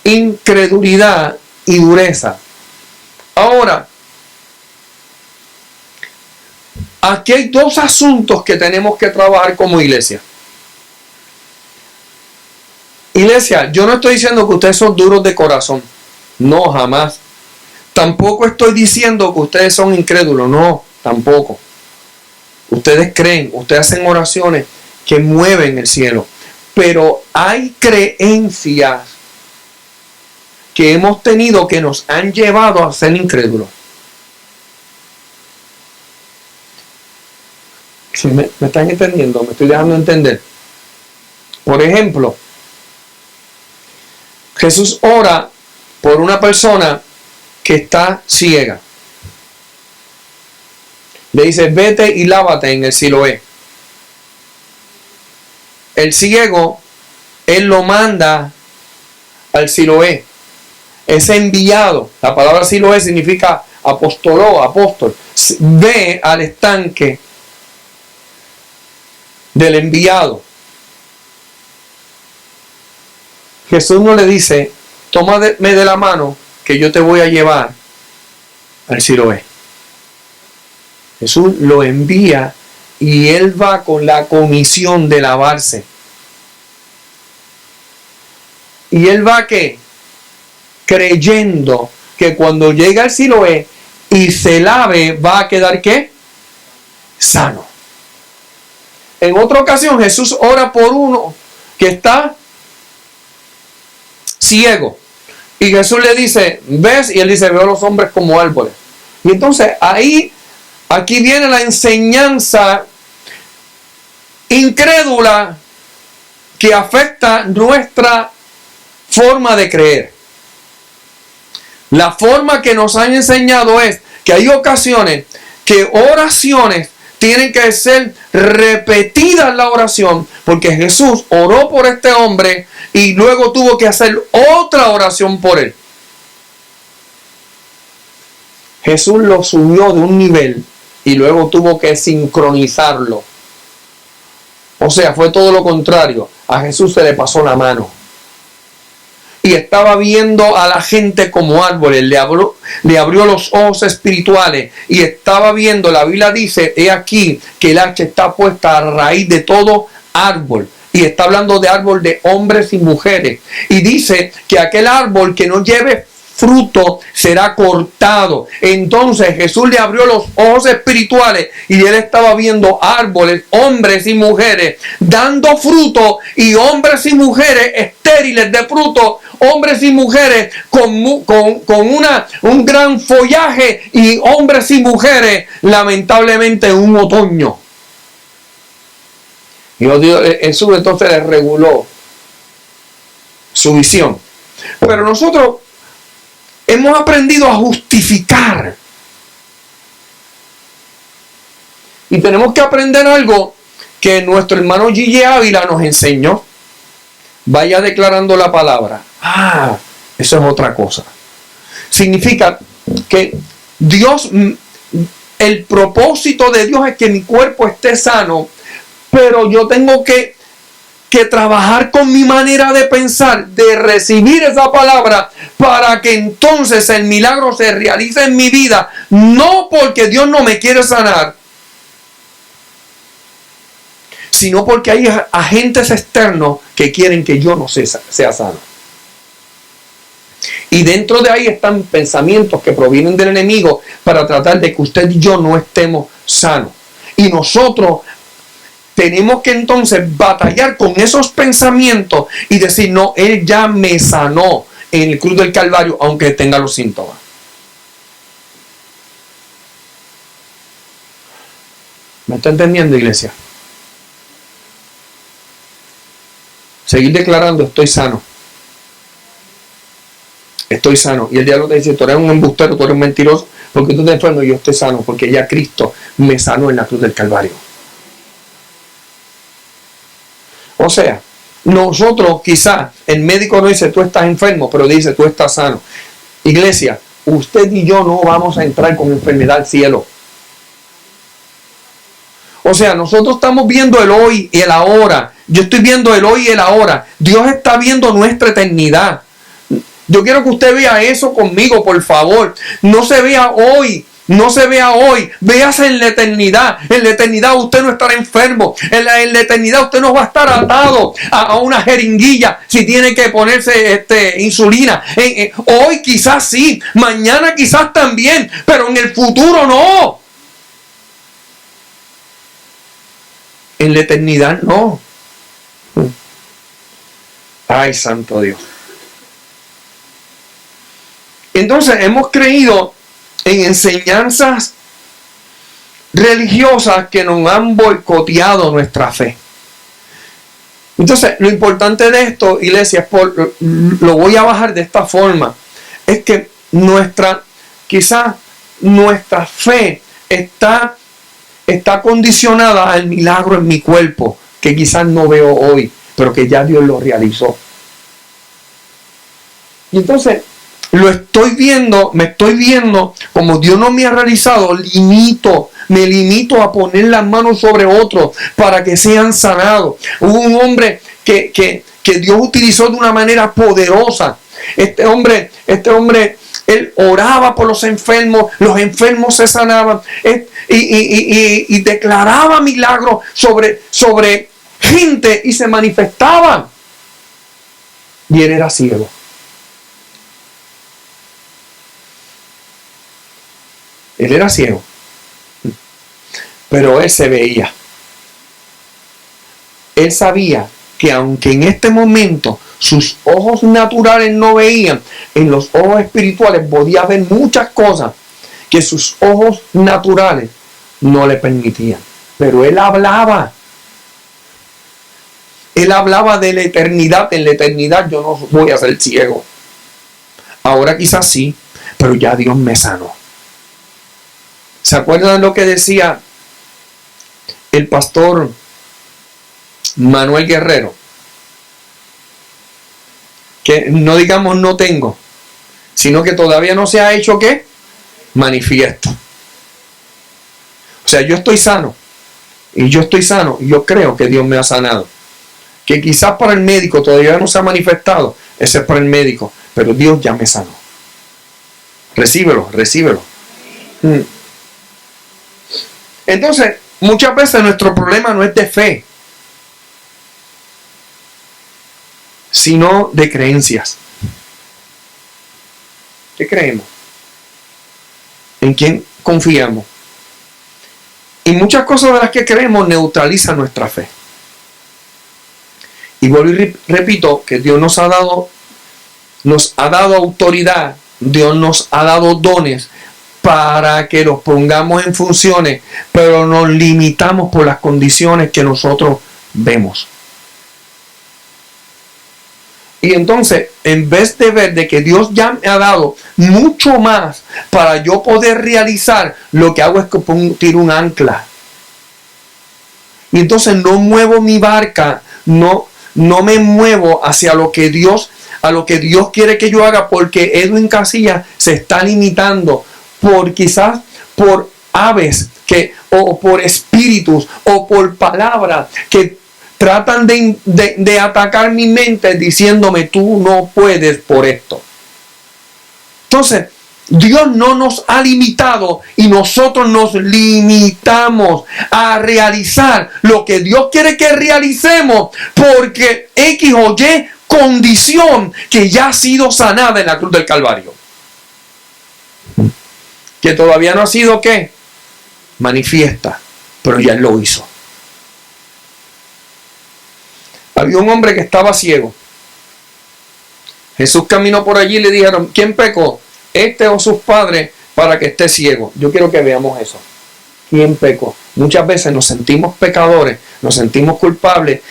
Speaker 1: Incredulidad y dureza. Ahora, aquí hay dos asuntos que tenemos que trabajar como iglesia. Iglesia, yo no estoy diciendo que ustedes son duros de corazón. No, jamás. Tampoco estoy diciendo que ustedes son incrédulos. No, tampoco. Ustedes creen, ustedes hacen oraciones que mueven el cielo. Pero hay creencias que hemos tenido que nos han llevado a ser incrédulos. ¿Sí me están entendiendo? ¿Me estoy dejando entender? Por ejemplo, Jesús ora por una persona que está ciega. Le dice, vete y lávate en el Siloé. El ciego, él lo manda al Siloé. Es enviado. La palabra Siloé significa apóstol. Ve al estanque del enviado. Jesús no le dice, tómame de la mano que yo te voy a llevar al Siloé. Jesús lo envía y él va con la comisión de lavarse. Y él va ¿qué? Creyendo que cuando llega al Siloé y se lave, va a quedar ¿qué? Sano. En otra ocasión Jesús ora por uno que está ciego. Y Jesús le dice, ¿ves? Y él dice, veo a los hombres como árboles. Y entonces aquí viene la enseñanza incrédula que afecta nuestra forma de creer. La forma que nos han enseñado es que hay ocasiones que oraciones tienen que ser repetidas la oración, porque Jesús oró por este hombre y luego tuvo que hacer otra oración por él. Jesús lo subió de un nivel y luego tuvo que sincronizarlo. O sea, fue todo lo contrario. A Jesús se le pasó la mano. Y estaba viendo a la gente como árboles, le abrió los ojos espirituales y estaba viendo, la Biblia dice, he aquí que el hacha está puesta a raíz de todo árbol. Y está hablando de árbol de hombres y mujeres. Y dice que aquel árbol que no lleve fruto será cortado. Entonces Jesús le abrió los ojos espirituales y él estaba viendo árboles, hombres y mujeres dando fruto, y hombres y mujeres estériles de fruto, hombres y mujeres con un gran follaje, y hombres y mujeres lamentablemente en un otoño. Y Jesús entonces le reguló su visión. Pero nosotros hemos aprendido a justificar. Y tenemos que aprender algo que nuestro hermano Gigi Ávila nos enseñó. Vaya declarando la palabra. Eso es otra cosa. Significa que Dios, el propósito de Dios es que mi cuerpo esté sano, pero yo tengo que trabajar con mi manera de pensar, de recibir esa palabra, para que entonces el milagro se realice en mi vida, no porque Dios no me quiere sanar, sino porque hay agentes externos que quieren que yo no sea sano. Y dentro de ahí están pensamientos que provienen del enemigo para tratar de que usted y yo no estemos sanos. Y nosotros tenemos que entonces batallar con esos pensamientos y decir, no, Él ya me sanó en el cruz del Calvario, aunque tenga los síntomas. ¿Me está entendiendo, iglesia? Seguir declarando, estoy sano. Estoy sano. Y el diablo te dice, tú eres un embustero, tú eres un mentiroso, porque tú estás enfermo y yo estoy sano, porque ya Cristo me sanó en la cruz del Calvario. O sea, nosotros quizás, el médico no dice tú estás enfermo, pero dice tú estás sano. Iglesia, usted y yo no vamos a entrar con enfermedad al cielo. O sea, nosotros estamos viendo el hoy y el ahora. Yo estoy viendo el hoy y el ahora. Dios está viendo nuestra eternidad. Yo quiero que usted vea eso conmigo, por favor. No se vea hoy. No se vea hoy, véase en la eternidad. En la eternidad usted no estará enfermo. En la eternidad usted no va a estar atado a una jeringuilla si tiene que ponerse insulina. Hoy quizás sí, mañana quizás también, pero en el futuro no. En la eternidad no. Ay, santo Dios. Entonces hemos creído en enseñanzas religiosas que nos han boicoteado nuestra fe. Entonces, lo importante de esto, iglesia, lo voy a bajar de esta forma, es que quizás nuestra fe está condicionada al milagro en mi cuerpo, que quizás no veo hoy, pero que ya Dios lo realizó. Y entonces, me estoy viendo como Dios no me ha realizado, me limito a poner las manos sobre otros para que sean sanados. Hubo un hombre que Dios utilizó de una manera poderosa. Este hombre, él oraba por los enfermos se sanaban, y declaraba milagros sobre gente y se manifestaban. Y él era ciego. Él era ciego, pero él se veía. Él sabía que aunque en este momento sus ojos naturales no veían, en los ojos espirituales podía ver muchas cosas que sus ojos naturales no le permitían. Pero él hablaba. Él hablaba de la eternidad. En la eternidad yo no voy a ser ciego. Ahora quizás sí, pero ya Dios me sanó. ¿Se acuerdan lo que decía el pastor Manuel Guerrero? Que no digamos no tengo, sino que todavía no se ha hecho ¿qué? Manifiesto. O sea, yo estoy sano. Y yo creo que Dios me ha sanado. Que quizás para el médico todavía no se ha manifestado. Ese es para el médico. Pero Dios ya me sanó. Recíbelo. Entonces, muchas veces nuestro problema no es de fe, sino de creencias. ¿Qué creemos? ¿En quién confiamos? Y muchas cosas de las que creemos neutralizan nuestra fe. Y vuelvo y repito que Dios nos ha dado autoridad, Dios nos ha dado dones para que los pongamos en funciones, pero nos limitamos por las condiciones que nosotros vemos. Y entonces, en vez de ver de que Dios ya me ha dado mucho más para yo poder realizar, lo que hago es que tiro un ancla. Y entonces no muevo mi barca, no me muevo hacia lo que Dios quiere que yo haga, porque Edwin Casillas se está limitando quizás por aves o por espíritus o por palabras que tratan de atacar mi mente diciéndome tú no puedes por esto. Entonces, Dios no nos ha limitado y nosotros nos limitamos a realizar lo que Dios quiere que realicemos porque X o Y condición que ya ha sido sanada en la cruz del Calvario. Que todavía no ha sido ¿qué? Manifiesta, pero ya Él lo hizo. Había un hombre que estaba ciego. Jesús caminó por allí y le dijeron, ¿quién pecó? ¿Este o sus padres para que esté ciego? Yo quiero que veamos eso. ¿Quién pecó? Muchas veces nos sentimos pecadores, nos sentimos culpables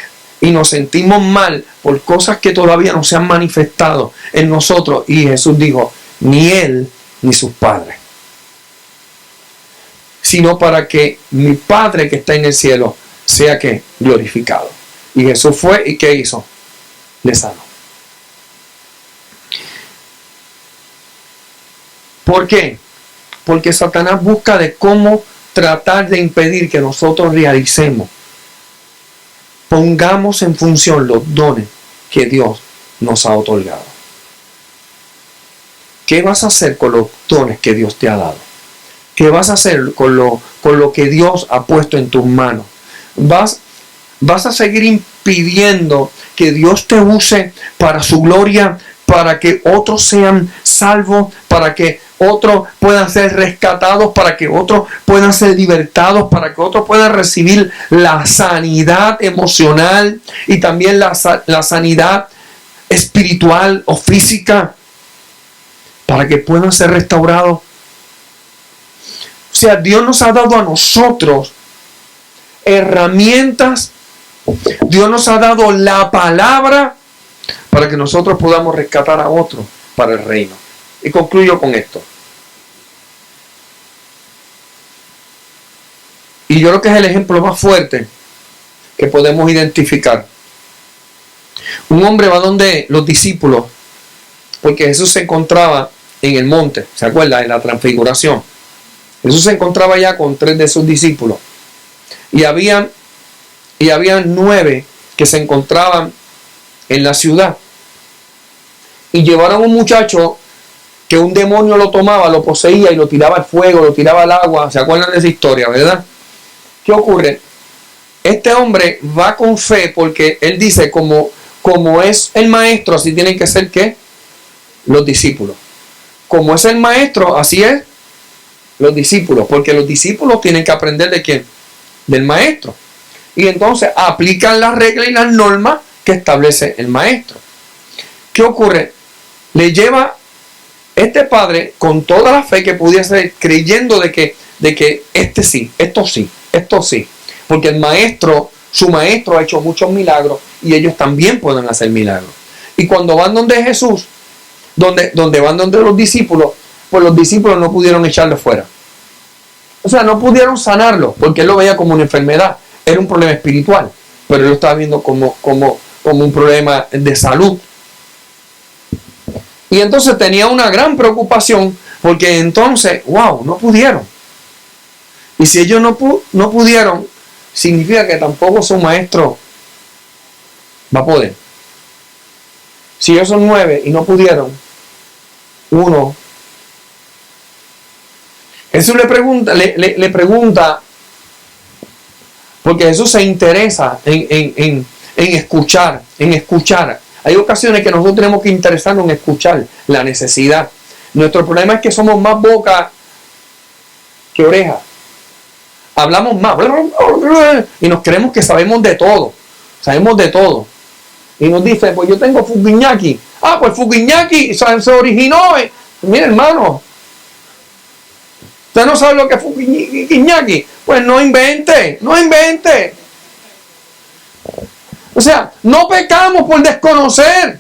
Speaker 1: y nos sentimos mal por cosas que todavía no se han manifestado en nosotros. Y Jesús dijo, ni él ni sus padres, sino para que mi Padre que está en el cielo sea que glorificado. Y Jesús fue y ¿qué hizo? Le sanó. ¿Por qué? Porque Satanás busca de cómo tratar de impedir que nosotros realicemos, pongamos en función los dones que Dios nos ha otorgado. ¿Qué vas a hacer con los dones que Dios te ha dado? ¿Qué vas a hacer con lo que Dios ha puesto en tus manos? ¿Vas a seguir impidiendo que Dios te use para su gloria, para que otros sean salvos, para que otros puedan ser rescatados, para que otros puedan ser libertados, para que otros puedan recibir la sanidad emocional y también la sanidad espiritual o física, para que puedan ser restaurados? O sea, Dios nos ha dado a nosotros herramientas, Dios nos ha dado la palabra para que nosotros podamos rescatar a otros para el reino. Y concluyo con esto. Y yo creo que es el ejemplo más fuerte que podemos identificar. Un hombre va donde los discípulos, porque Jesús se encontraba en el monte, ¿se acuerda? En la transfiguración. Jesús se encontraba ya con 3 de sus discípulos. Y habían 9 que se encontraban en la ciudad. Y llevaron a un muchacho que un demonio lo tomaba, lo poseía y lo tiraba al fuego, lo tiraba al agua. ¿Se acuerdan de esa historia, verdad? ¿Qué ocurre? Este hombre va con fe porque él dice, como es el maestro, así tienen que ser, ¿qué? Los discípulos. Como es el maestro, así es los discípulos, porque los discípulos tienen que aprender ¿de quién? Del maestro. Y entonces aplican las reglas y las normas que establece el maestro. ¿Qué ocurre? Le lleva este padre con toda la fe que pudiese, creyendo de que esto sí. Porque el maestro, su maestro ha hecho muchos milagros y ellos también pueden hacer milagros. Y cuando van donde Jesús, donde van donde los discípulos, pues los discípulos no pudieron echarlo fuera. O sea, no pudieron sanarlo porque él lo veía como una enfermedad. Era un problema espiritual, pero él lo estaba viendo como un problema de salud. Y entonces tenía una gran preocupación porque entonces, no pudieron. Y si ellos no pudieron, significa que tampoco su maestro va a poder. Si ellos son 9 y no pudieron, 1. Jesús le pregunta, porque Jesús se interesa en escuchar. Hay ocasiones que nosotros tenemos que interesarnos en escuchar la necesidad. Nuestro problema es que somos más boca que oreja. Hablamos más y nos creemos que sabemos de todo. Y nos dice, pues yo tengo Fukiñaki. Pues Fukiñaki se originó. Mire, hermano, usted no sabe lo que es Fukiñaki. Pues no invente. O sea, no pecamos por desconocer.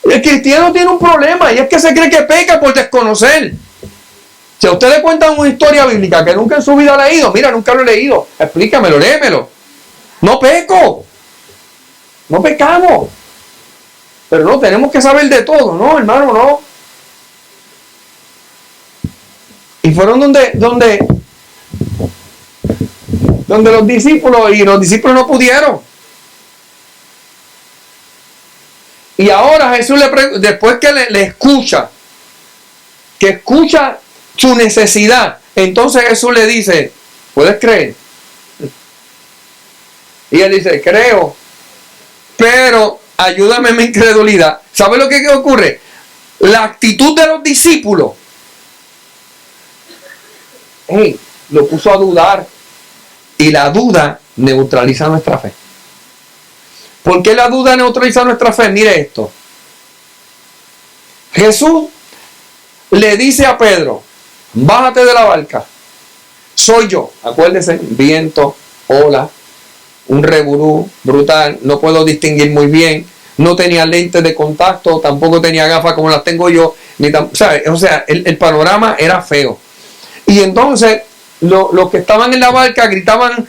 Speaker 1: El cristiano tiene un problema y es que se cree que peca por desconocer. Si a usted le cuentan una historia bíblica que nunca en su vida ha leído, mira, nunca lo he leído, explícamelo, léemelo. No peco. No pecamos. Pero no, tenemos que saber de todo, ¿no, hermano? No. Y fueron donde los discípulos, y los discípulos no pudieron. Y ahora Jesús después que le escucha, que escucha su necesidad, entonces Jesús le dice, ¿puedes creer? Y él dice, creo, pero ayúdame en mi incredulidad. ¿Sabe lo que ocurre? La actitud de los discípulos lo puso a dudar, y la duda neutraliza nuestra fe. ¿Por qué la duda neutraliza nuestra fe? Mire esto. Jesús le dice a Pedro, bájate de la barca. Soy yo. Acuérdese, viento, ola, un reburú brutal. No puedo distinguir muy bien. No tenía lentes de contacto, tampoco tenía gafas como las tengo yo. O sea, el panorama era feo. Y entonces los que estaban en la barca gritaban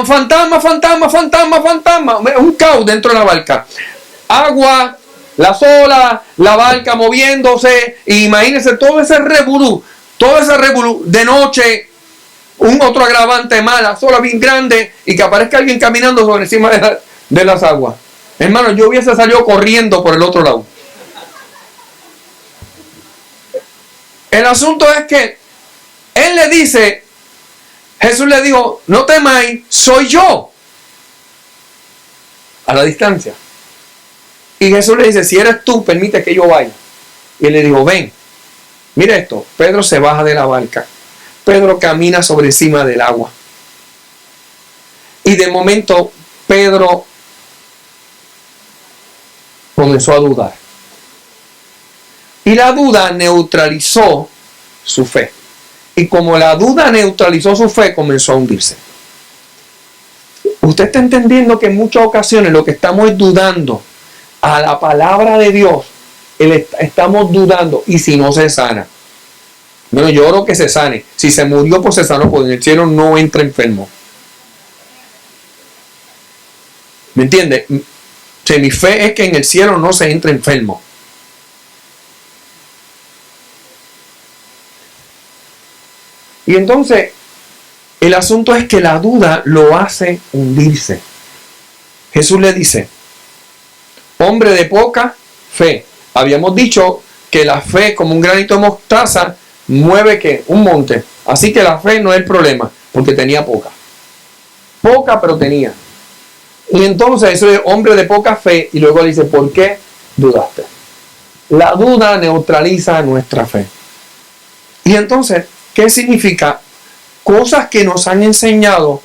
Speaker 1: fantasma, fantasma, fantasma, fantasma. Un caos dentro de la barca. Agua, las olas, la barca moviéndose. Y imagínense todo ese reburú de noche. Un otro agravante más, las olas bien grandes, y que aparezca alguien caminando sobre encima de las aguas. Hermano, yo hubiese salido corriendo por el otro lado. El asunto es que él le dice, Jesús le dijo, no temáis, soy yo. A la distancia. Y Jesús le dice, si eres tú, permite que yo vaya. Y él le dijo, ven. Mira esto, Pedro se baja de la barca. Pedro camina sobre encima del agua. Y de momento, Pedro comenzó a dudar. Y la duda neutralizó su fe. Y como la duda neutralizó su fe, comenzó a hundirse. Usted está entendiendo que en muchas ocasiones lo que estamos es dudando a la palabra de Dios. Estamos dudando, y si no se sana. Bueno, yo oro que se sane. Si se murió, pues se sanó, porque en el cielo no entra enfermo. ¿Me entiende? O sea, mi fe es que en el cielo no se entra enfermo. Y entonces, el asunto es que la duda lo hace hundirse. Jesús le dice, Hombre de poca fe. Habíamos dicho que la fe, como un granito de mostaza, mueve ¿qué? Un monte. Así que la fe no es el problema, porque tenía poca. Poca, pero tenía. Y entonces eso es hombre de poca fe. Y luego le dice, ¿por qué dudaste? La duda neutraliza nuestra fe. Y entonces, ¿qué significa? Cosas que nos han enseñado,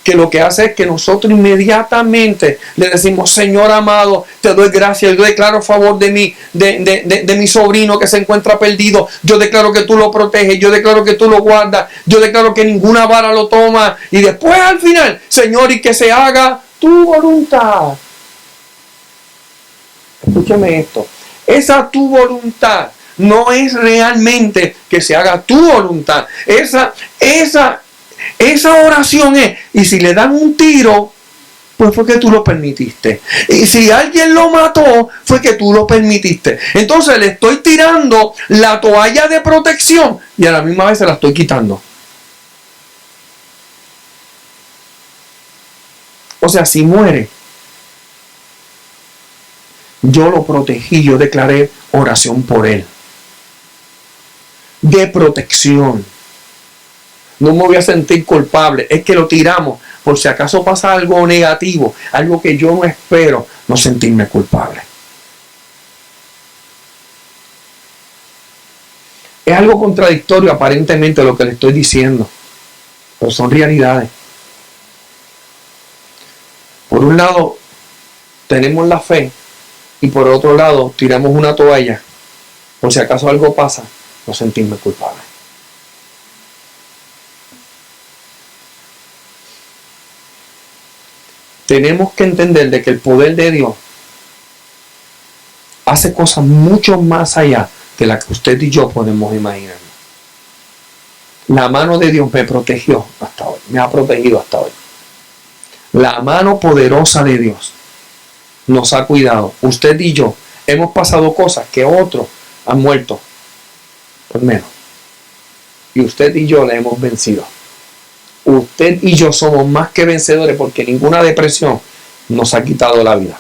Speaker 1: que lo que hace es que nosotros inmediatamente le decimos, Señor amado, te doy gracias, yo declaro a favor de mi sobrino que se encuentra perdido, yo declaro que tú lo proteges, yo declaro que tú lo guardas, yo declaro que ninguna vara lo toma, y después al final, Señor, y que se haga tu voluntad. Escúcheme esto, esa tu voluntad no es realmente que se haga tu voluntad. Esa oración es, y si le dan un tiro, pues fue que tú lo permitiste. Y si alguien lo mató, fue que tú lo permitiste. Entonces le estoy tirando la toalla de protección y a la misma vez se la estoy quitando. O sea, si muere, yo lo protegí, yo declaré oración por él. De protección. No me voy a sentir culpable. Es que lo tiramos por si acaso pasa algo negativo, algo que yo no espero, no sentirme culpable. Es algo contradictorio aparentemente lo que le estoy diciendo, pero son realidades. Por un lado tenemos la fe y por otro lado tiramos una toalla por si acaso algo pasa, no sentirme culpable. Tenemos que entender de que el poder de Dios hace cosas mucho más allá de las que usted y yo podemos imaginar. La mano de Dios me protegió hasta hoy, me ha protegido hasta hoy. La mano poderosa de Dios nos ha cuidado. Usted y yo hemos pasado cosas que otros han muerto por menos. Y usted y yo le hemos vencido. Usted y yo somos más que vencedores porque ninguna depresión nos ha quitado la vida.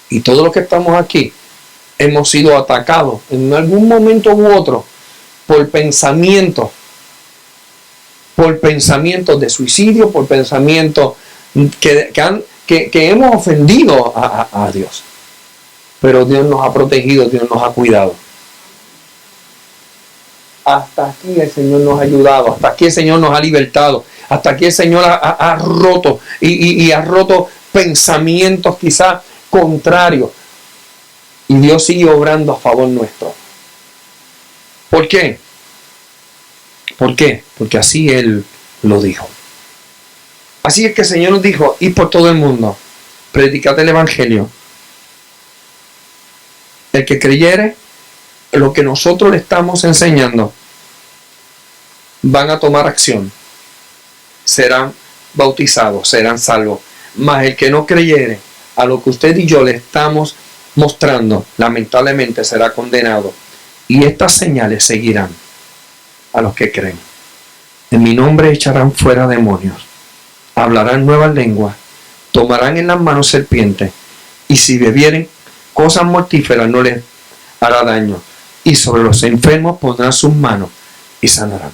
Speaker 1: Y todos los que estamos aquí hemos sido atacados en algún momento u otro por pensamientos de suicidio, por pensamientos que hemos ofendido a Dios. Pero Dios nos ha protegido, Dios nos ha cuidado. Hasta aquí el Señor nos ha ayudado, hasta aquí el Señor nos ha libertado, hasta aquí el Señor ha roto y ha roto pensamientos quizás contrarios. Y Dios sigue obrando a favor nuestro. ¿Por qué? ¿Por qué? Porque así Él lo dijo. Así es que el Señor nos dijo, id por todo el mundo, predicad el Evangelio. El que creyere lo que nosotros le estamos enseñando, van a tomar acción, serán bautizados, serán salvos. Mas el que no creyere a lo que usted y yo le estamos mostrando, lamentablemente será condenado. Y estas señales seguirán a los que creen. En mi nombre echarán fuera demonios, hablarán nuevas lenguas, tomarán en las manos serpientes, y si bebieren cosas mortíferas no les hará daño. Y sobre los enfermos pondrán sus manos y sanarán.